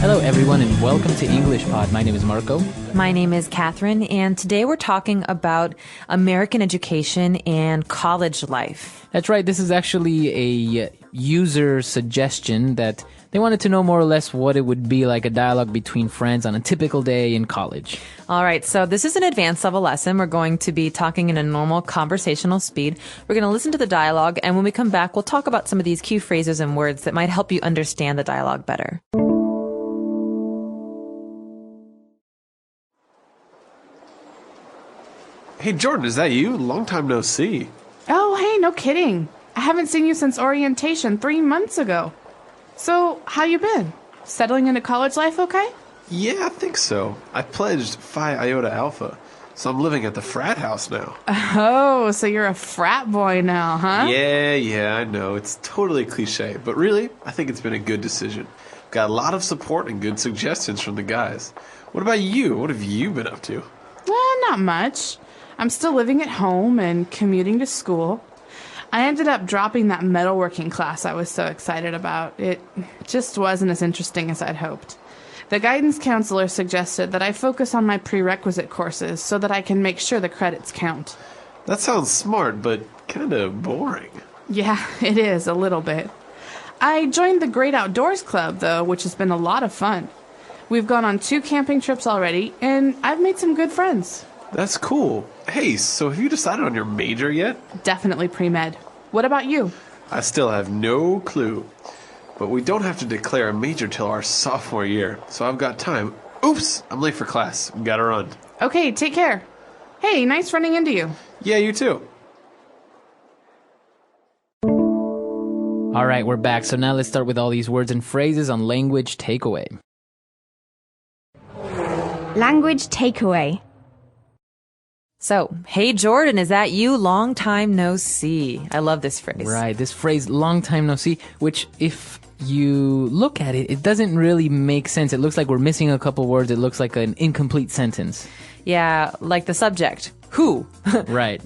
Hello, everyone, and welcome to englishpod. My name is Marco. My name is Catherine, and today we're talking about American education and college life. That's right. This is actually a user suggestion that they wanted to know more or less what it would be like a dialogue between friends on a typical day in college. All right, so this is an advanced level lesson. We're going to be talking in a normal conversational speed. We're going to listen to the dialogue, and when we come back, we'll talk about some of these key phrases and words that might help you understand the dialogue better. Hey, Jordan, is that you? Long time no see. Oh, hey, no kidding. I haven't seen you since orientation 3 months ago. So, how you been? Settling into college life okay? Yeah, I think so. I pledged Phi Iota Alpha, so I'm living at the frat house now. Oh, so you're a frat boy now, huh? Yeah, I know. It's totally cliche, but really, I think it's been a good decision. Got a lot of support and good suggestions from the guys. What about you? What have you been up to? Not much. I'm still living at home and commuting to school. I ended up dropping that metalworking class I was so excited about. It just wasn't as interesting as I'd hoped. The guidance counselor suggested that I focus on my prerequisite courses so that I can make sure the credits count. That sounds smart, but kind of boring. Yeah, it is, a little bit. I joined the Great Outdoors Club, though, which has been a lot of fun. We've gone on 2 camping trips already, and I've made some good friends. That's cool. Hey, so have you decided on your major yet? Definitely pre-med. What about you? I still have no clue. But we don't have to declare a major till our sophomore year, so I've got time. Oops, I'm late for class. Gotta run. Okay, take care. Hey, nice running into you. Yeah, you too. All right, we're back. So now let's start with all these words and phrases on language takeaway. Language takeaway. So, hey Jordan, is that you? Long time no see. I love this phrase. Right, this phrase, long time no see, which if you look at it, it doesn't really make sense. It looks like we're missing a couple words. It looks like an incomplete sentence. Yeah, like the subject. Who? Right.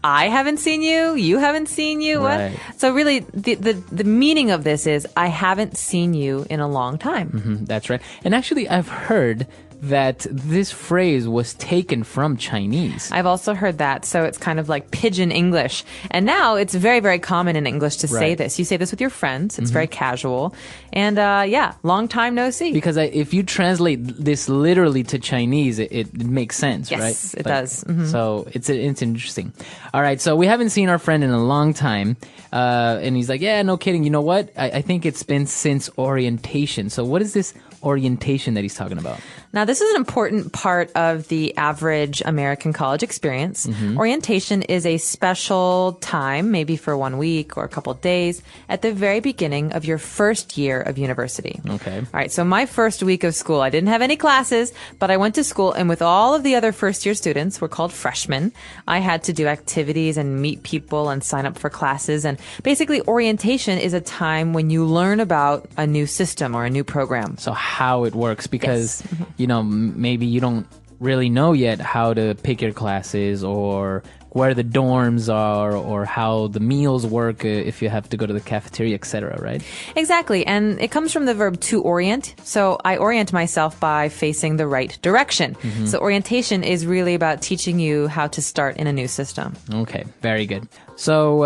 I haven't seen you. You haven't seen you. What? Right. So really, the meaning of this is I haven't seen you in a long time. That's right. And actually, I've heard that this phrase was taken from Chinese. I've also heard that. So it's kind of like pidgin English. And now it's very, very common in English to say Right. this. You say this with your friends. It's very casual. And yeah, long time no see. Because if you translate this literally to Chinese, it makes sense, Yes, right? it does. So it's interesting. All right, so we haven't seen our friend in a long time. And he's like, yeah, no kidding. You know what? I think it's been since orientation. So what is this orientation that he's talking about? Now, this is an important part of the average American college experience. Orientation is a special time, maybe for 1 week or a couple of days, at the very beginning of your first year of university. Okay. All right, so my first week of school, I didn't have any classes, but I went to school, and with all of the other first-year students, we're called freshmen, I had to do activities and meet people and sign up for classes. And basically, orientation is a time when you learn about a new system or a new program. So how it works, because you know, maybe you don't really know yet how to pick your classes or where the dorms are or how the meals work if you have to go to the cafeteria, etc., right? Exactly. And it comes from the verb to orient. So I orient myself by facing the right direction. So orientation is really about teaching you how to start in a new system. Okay, very good. So,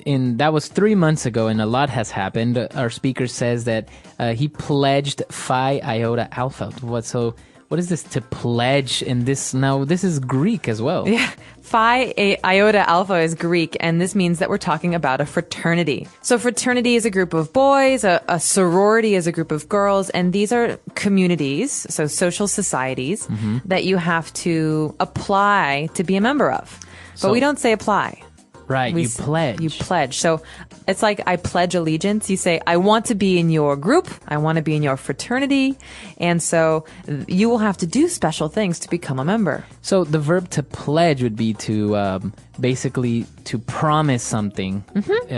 that was 3 months ago, and a lot has happened. Our speaker says that he pledged Phi Iota Alpha. What is this to pledge? And this is Greek as well. Yeah. Phi Iota Alpha is Greek, and this means that we're talking about a fraternity. So fraternity is a group of boys, a sorority is a group of girls, and these are communities, so social societies, that you have to apply to be a member of. But we don't say apply. Right, you pledge. You pledge. So it's like I pledge allegiance. You say, I want to be in your group. I want to be in your fraternity. And so you will have to do special things to become a member. So the verb to pledge would be to basically to promise something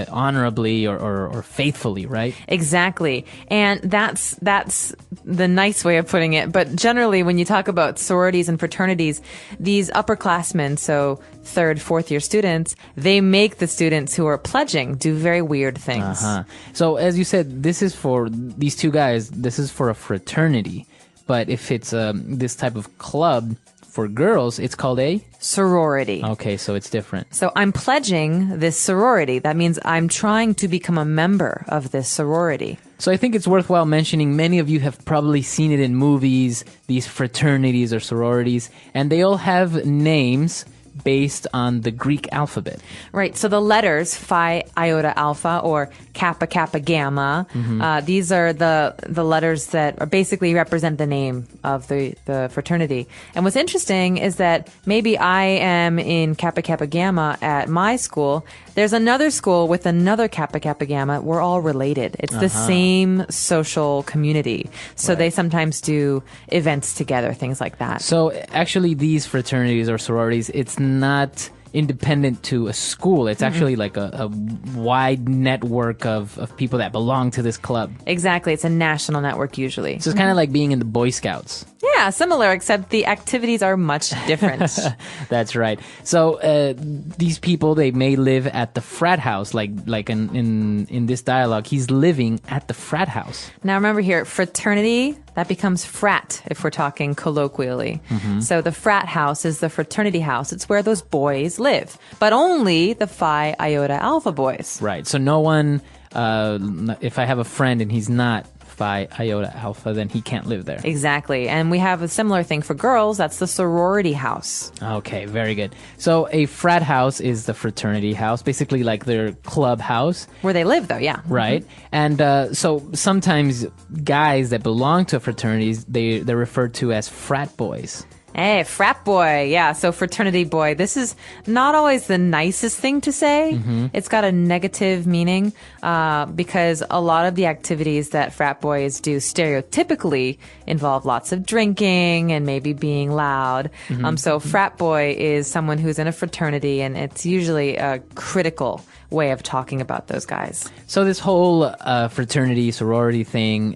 honorably or faithfully, right? Exactly. And that's the nice way of putting it. But generally, when you talk about sororities and fraternities, these upperclassmen, so third, fourth year students, they make the students who are pledging do very weird things. So as you said, this is for these two guys, this is for a fraternity. But if it's this type of club for girls, it's called a sorority. Okay, so it's different. So I'm pledging this sorority. That means I'm trying to become a member of this sorority. So I think it's worthwhile mentioning many of you have probably seen it in movies, these fraternities or sororities, and they all have names based on the Greek alphabet. Right. So the letters Phi Iota Alpha or Kappa Kappa Gamma, these are the letters that are basically represent the name of the fraternity. And what's interesting is that maybe I am in Kappa Kappa Gamma at my school. There's another school with another Kappa Kappa Gamma. We're all related. It's the same social community. So they sometimes do events together, things like that. So actually these fraternities or sororities, it's not independent to a school. It's actually like a wide network of people that belong to this club. Exactly. It's a national network usually. So it's kind of like being in the Boy Scouts. Yeah, similar, except the activities are much different. That's right. So these people, they may live at the frat house, like in this dialogue, he's living at the frat house. Now remember here, fraternity, that becomes frat if we're talking colloquially. So the frat house is the fraternity house. It's where those boys live, but only the Phi Iota Alpha boys. Right. So no one, if I have a friend and he's not Phi Iota Alpha, then he can't live there. Exactly. And we have a similar thing for girls. That's the sorority house. Okay, very good. So a frat house is the fraternity house, basically like their club house. Where they live, though, yeah. Right. And so sometimes guys that belong to fraternities, they're referred to as frat boys. Hey, frat boy. Yeah, so fraternity boy. This is not always the nicest thing to say. It's got a negative meaning because a lot of the activities that frat boys do stereotypically involve lots of drinking and maybe being loud. So frat boy is someone who's in a fraternity, and it's usually a critical way of talking about those guys. So this whole fraternity, sorority thing,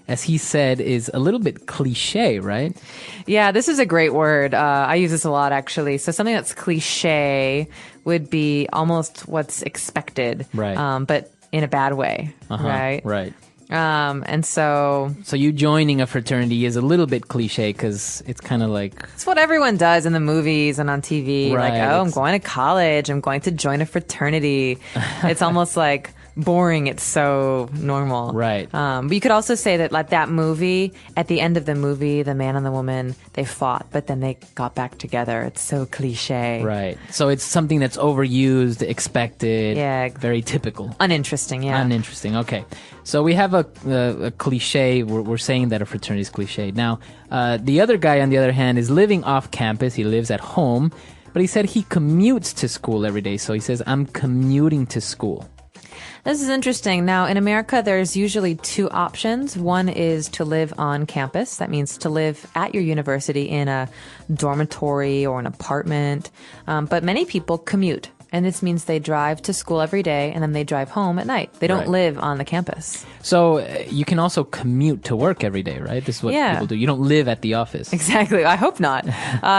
as he said, is a little bit cliche, right? Yeah, this is a great word. I use this a lot, actually. So something that's cliche would be almost what's expected, right? But in a bad way, right? Right. And so you joining a fraternity is a little bit cliche because it's kind of like it's what everyone does in the movies and on TV. Right, like, oh, I'm going to college. I'm going to join a fraternity. It's almost like boring. It's so normal. Right. But you could also say that like that movie, at the end of the movie, the man and the woman, they fought, but then they got back together. It's so cliche. Right. So it's something that's overused, expected. Yeah. Very typical. Uninteresting. Yeah. Uninteresting. Okay. So we have a cliche. We're saying that a fraternity is cliche. Now, the other guy, on the other hand, is living off campus. He lives at home, but he said he commutes to school every day. So he says, I'm commuting to school. This is interesting. Now, in America, there's usually two options. One is to live on campus. That means to live at your university in a dormitory or an apartment. But many people commute. And this means they drive to school every day and then they drive home at night. They don't live on the campus. So you can also commute to work every day, right? This is what people do. You don't live at the office. Exactly. I hope not.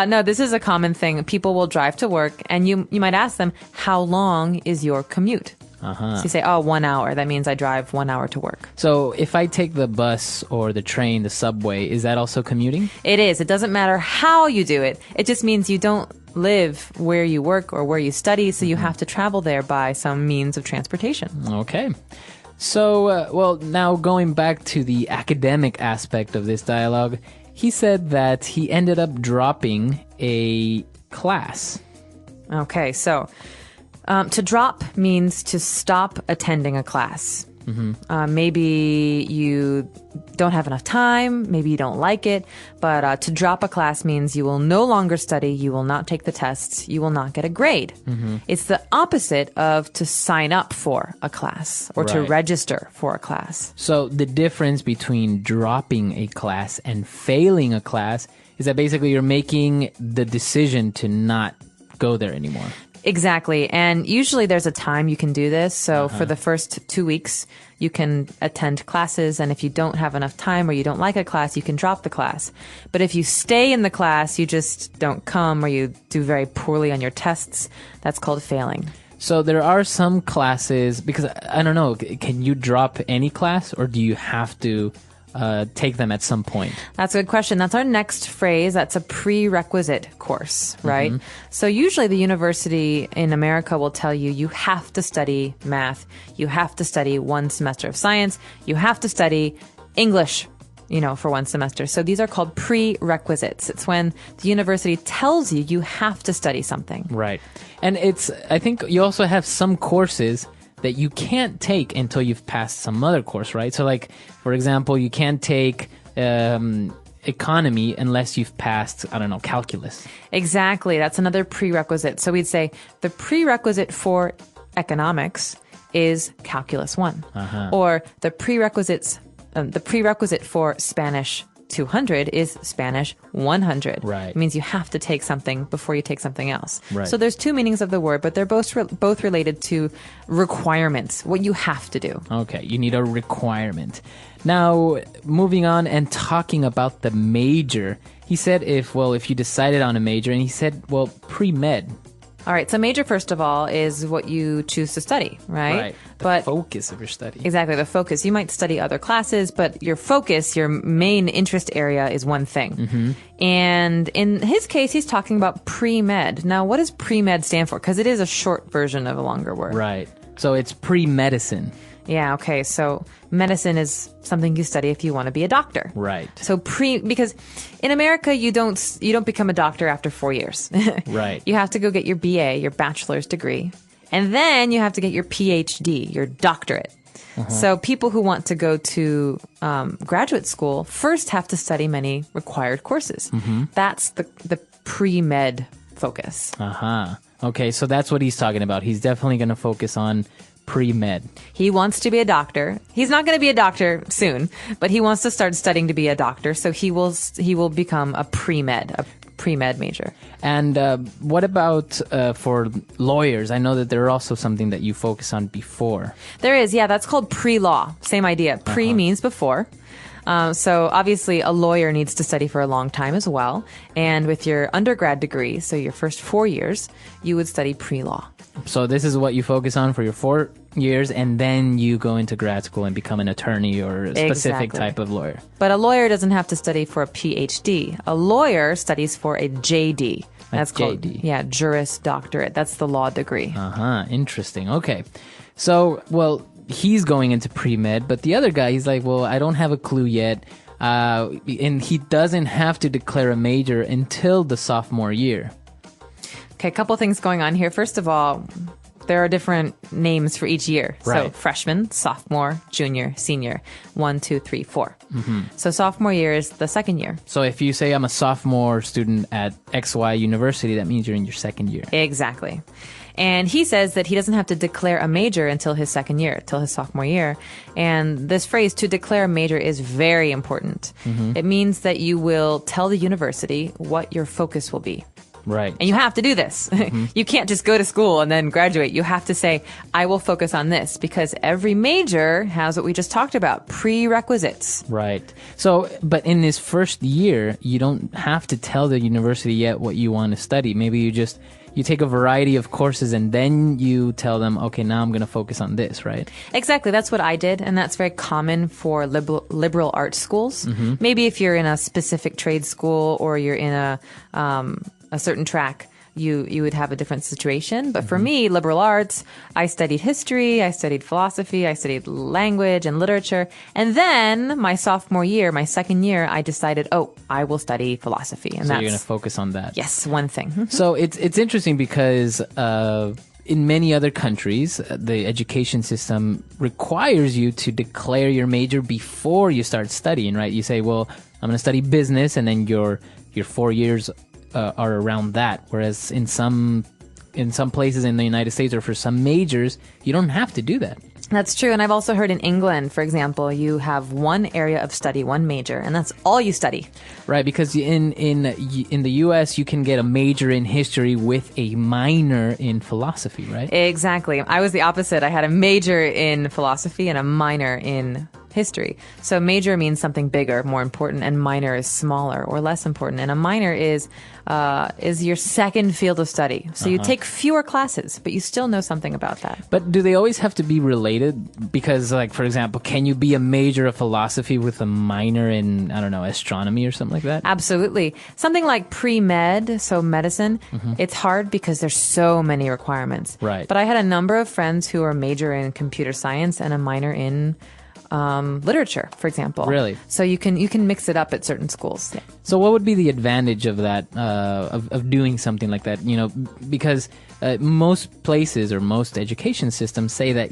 No, this is a common thing. People will drive to work and you might ask them, how long is your commute? So you say, 1 hour. That means I drive 1 hour to work. So if I take the bus or the train, the subway, is that also commuting? It is. It doesn't matter how you do it. It just means you don't live where you work or where you study, so you have to travel there by some means of transportation. Okay. So, now going back to the academic aspect of this dialogue, he said that he ended up dropping a class. Okay, so to drop means to stop attending a class. Maybe you don't have enough time, maybe you don't like it, but to drop a class means you will no longer study, you will not take the tests, you will not get a grade. It's the opposite of to sign up for a class or to register for a class. So the difference between dropping a class and failing a class is that basically you're making the decision to not go there anymore. Exactly. And usually there's a time you can do this. So for the first 2 weeks, you can attend classes. And if you don't have enough time or you don't like a class, you can drop the class. But if you stay in the class, you just don't come or you do very poorly on your tests, that's called failing. So there are some classes, because I don't know, can you drop any class or do you have to take them at some point? That's a good question. That's our next phrase. That's a prerequisite course, right? So usually the university in America will tell you, you have to study math. You have to study 1 semester of science. You have to study English, for 1 semester. So these are called prerequisites. It's when the university tells you you have to study something. Right. And I think you also have some courses that you can't take until you've passed some other course, right? So like, for example, you can't take economy unless you've passed, I don't know, calculus. Exactly. That's another prerequisite. So we'd say the prerequisite for economics is calculus 1. Or the prerequisite for Spanish 200 is Spanish 100. Right. It means you have to take something before you take something else. Right. So there's 2 meanings of the word, but they're both related to requirements, what you have to do. Okay, you need a requirement. Now, moving on and talking about the major, he said if you decided on a major, and he said, pre-med. All right, so major, first of all, is what you choose to study, right? Right. The focus of your study. Exactly, the focus. You might study other classes, but your focus, your main interest area is one thing. And in his case, he's talking about pre-med. Now, what does pre-med stand for? Because it is a short version of a longer word. Right. So it's pre-medicine. Yeah, okay. So medicine is something you study if you want to be a doctor. Right. So because in America you don't become a doctor after 4 years. Right. You have to go get your BA, your bachelor's degree, and then you have to get your PhD, your doctorate. So people who want to go to graduate school first have to study many required courses. That's the pre-med focus. Okay, so that's what he's talking about. He's definitely going to focus on pre-med. He wants to be a doctor. He's not going to be a doctor soon, but he wants to start studying to be a doctor. So he will become a pre-med major. And what about for lawyers? I know that there are also something that you focus on before. There is, yeah. That's called pre-law. Same idea. Pre means before. So obviously a lawyer needs to study for a long time as well. And with your undergrad degree, so your first 4 years, you would study pre-law. So this is what you focus on for your 4 years, and then you go into grad school and become an attorney or a specific type of lawyer. But a lawyer doesn't have to study for a PhD. A lawyer studies for a JD. That's called, JD. Juris Doctorate. That's the law degree. Interesting. Okay. So, he's going into pre-med, but the other guy, he's like, I don't have a clue yet. And he doesn't have to declare a major until the sophomore year. Okay, a couple things going on here. First of all, there are different names for each year. Right. So freshman, sophomore, junior, senior. 1, 2, 3, 4. So sophomore year is the second year. So if you say I'm a sophomore student at XY University, that means you're in your second year. Exactly. And he says that he doesn't have to declare a major until his second year, till his sophomore year. And this phrase, to declare a major, is very important. It means that you will tell the university what your focus will be. Right. And you have to do this. You can't just go to school and then graduate. You have to say, I will focus on this, because every major has what we just talked about, prerequisites. Right. So, but in this first year, you don't have to tell the university yet what you want to study. Maybe you take a variety of courses and then you tell them, okay, now I'm going to focus on this, right? Exactly. That's what I did. And that's very common for liberal arts schools. Maybe if you're in a specific trade school or you're in a certain track, you would have a different situation. But for me, liberal arts, I studied history, I studied philosophy, I studied language and literature. And then my sophomore year, my second year, I decided, I will study philosophy. And so that's, you're going to focus on that. Yes, one thing. So it's interesting because in many other countries, the education system requires you to declare your major before you start studying, right? You say, well, I'm going to study business, and then your 4 years are around that. Whereas in some places in the United States, or for some majors, you don't have to do that. That's true. And I've also heard in England, for example, you have one area of study, one major, and that's all you study. Right, because in the U.S. you can get a major in history with a minor in philosophy, right? Exactly. I was the opposite. I had a major in philosophy and a minor in history. So major means something bigger, more important, and minor is smaller or less important. And a minor is your second field of study. So you take fewer classes, but you still know something about that. But do they always have to be related? Because, like, for example, can you be a major of philosophy with a minor in, I don't know, astronomy or something like that? Absolutely. Something like pre-med, so medicine, it's hard because there's so many requirements. Right. But I had a number of friends who are major in computer science and a minor in literature, for example. Really? So you can mix it up at certain schools. Yeah. So what would be the advantage of that, of doing something like that? You know, because most places or most education systems say that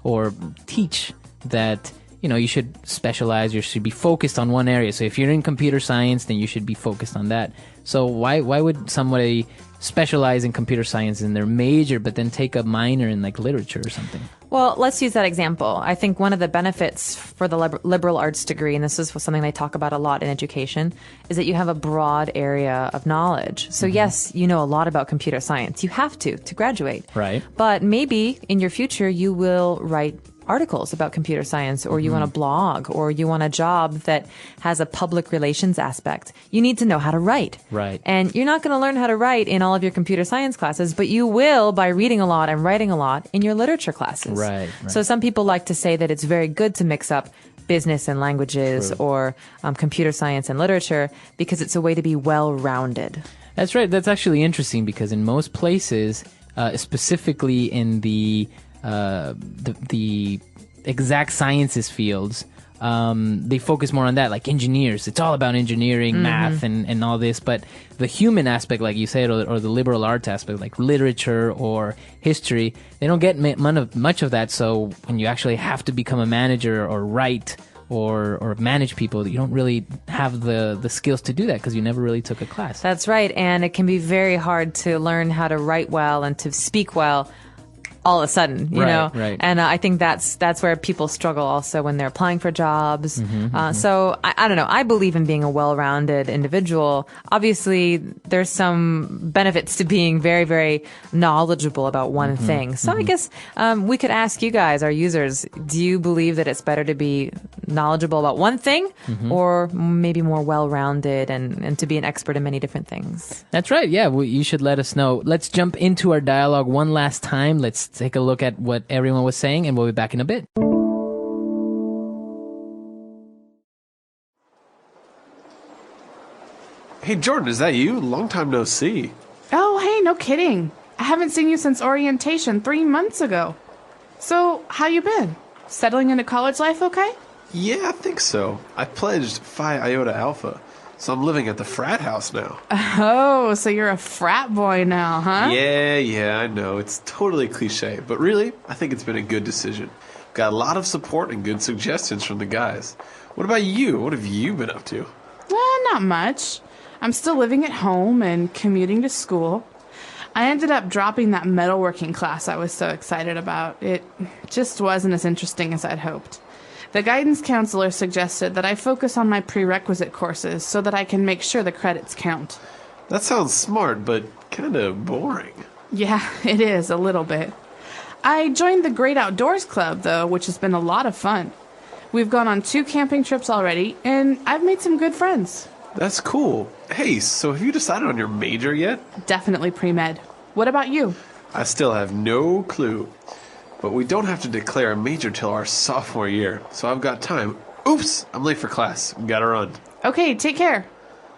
or teach that, you know, you should specialize, you should be focused on one area. So if you're in computer science, then you should be focused on that. So why would somebody specialize in computer science in their major, but then take a minor in like literature or something? Well, let's use that example. I think one of the benefits for the liberal arts degree, and this is something they talk about a lot in education, is that you have a broad area of knowledge. So yes, you know a lot about computer science. You have to graduate. Right. But maybe in your future you will write articles about computer science, or you want a blog, or you want a job that has a public relations aspect. You need to know how to write. Right. And you're not going to learn how to write in all of your computer science classes, but you will by reading a lot and writing a lot in your literature classes. Right. So some people like to say that it's very good to mix up business and languages or computer science and literature because it's a way to be well-rounded. That's right. That's actually interesting because in most places, specifically in the exact sciences fields, they focus more on that, like engineers. It's all about engineering, math, and all this. But the human aspect, like you said, or the liberal arts aspect, like literature or history, they don't get much of that. So when you actually have to become a manager or write or manage people, you don't really have the skills to do that because you never really took a class. That's right. And it can be very hard to learn how to write well and to speak well all of a sudden, you know? Right. And I think that's where people struggle also when they're applying for jobs. So I don't know. I believe in being a well-rounded individual. Obviously, there's some benefits to being very, very knowledgeable about one thing. So I guess we could ask you guys, our users, do you believe that it's better to be knowledgeable about one thing or maybe more well-rounded and to be an expert in many different things? That's right. Yeah, you should let us know. Let's jump into our dialogue one last time. Let's take a look at what everyone was saying, and we'll be back in a bit. Hey, Jordan, is that you? Long time no see. Oh, hey, no kidding. I haven't seen you since orientation 3 months ago. So, how you been? Settling into college life okay? Yeah, I think so. I pledged Phi Iota Alpha, so I'm living at the frat house now. Oh, so you're a frat boy now, huh? Yeah, I know. It's totally cliche, but really, I think it's been a good decision. Got a lot of support and good suggestions from the guys. What about you? What have you been up to? Not much. I'm still living at home and commuting to school. I ended up dropping that metalworking class I was so excited about. It just wasn't as interesting as I'd hoped. The guidance counselor suggested that I focus on my prerequisite courses so that I can make sure the credits count. That sounds smart, but kind of boring. Yeah, it is, a little bit. I joined the Great Outdoors Club, though, which has been a lot of fun. We've gone on 2 camping trips already, and I've made some good friends. That's cool. Hey, so have you decided on your major yet? Definitely pre-med. What about you? I still have no clue. But we don't have to declare a major till our sophomore year, so I've got time. Oops, I'm late for class. Gotta run. Okay, take care.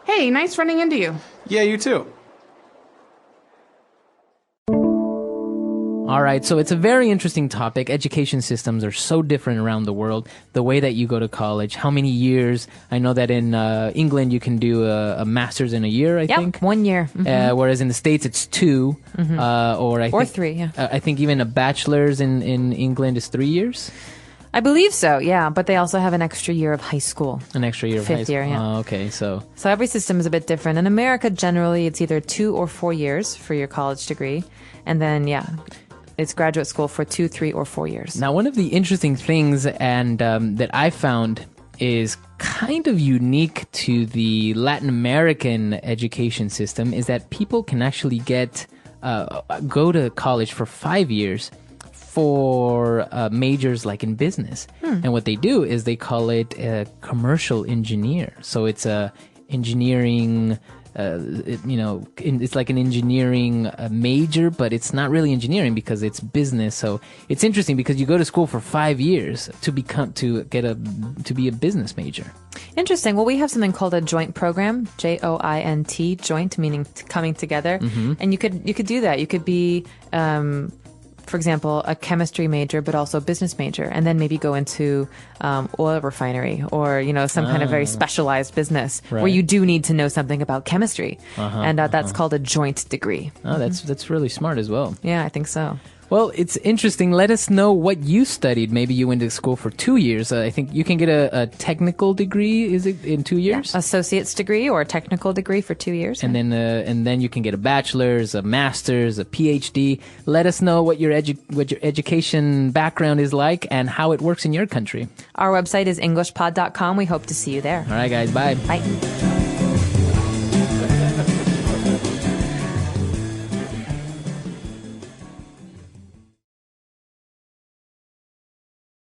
Hey, nice running into you. Yeah, you too. All right, so it's a very interesting topic. Education systems are so different around the world. The way that you go to college, how many years. I know that in England you can do a master's in a year, I think. 1 year. Whereas in the States it's 2, or 3, yeah. I think even a bachelor's in England is 3 years. I believe so, yeah. But they also have an extra year of high school. An extra year of high Fifth school. year, yeah. Oh, okay, so every system is a bit different. In America, generally, it's either 2 or 4 years for your college degree. And then, it's graduate school for 2, 3, or 4 years. Now, one of the interesting things and that I found is kind of unique to the Latin American education system is that people can actually go to college for 5 years for majors like in business. And what they do is they call it a commercial engineer. So it's a engineering, it's like an engineering major, but it's not really engineering because it's business. So it's interesting because you go to school for 5 years to be a business major. Interesting. Well, we have something called a joint program, JOINT, joint meaning coming together. And you could do that. You could be, for example, a chemistry major, but also a business major, and then maybe go into oil refinery or, some kind of very specialized business where you do need to know something about chemistry. And that's called a joint degree. Oh, that's really smart as well. Yeah, I think so. Well, it's interesting. Let us know what you studied. Maybe you went to school for 2 years. I think you can get a technical degree. Is it in 2 years? Yeah, associate's degree or a technical degree for 2 years. And then you can get a bachelor's, a master's, a PhD. Let us know what your education background is like and how it works in your country. Our website is englishpod.com. We hope to see you there. All right, guys. Bye. Bye.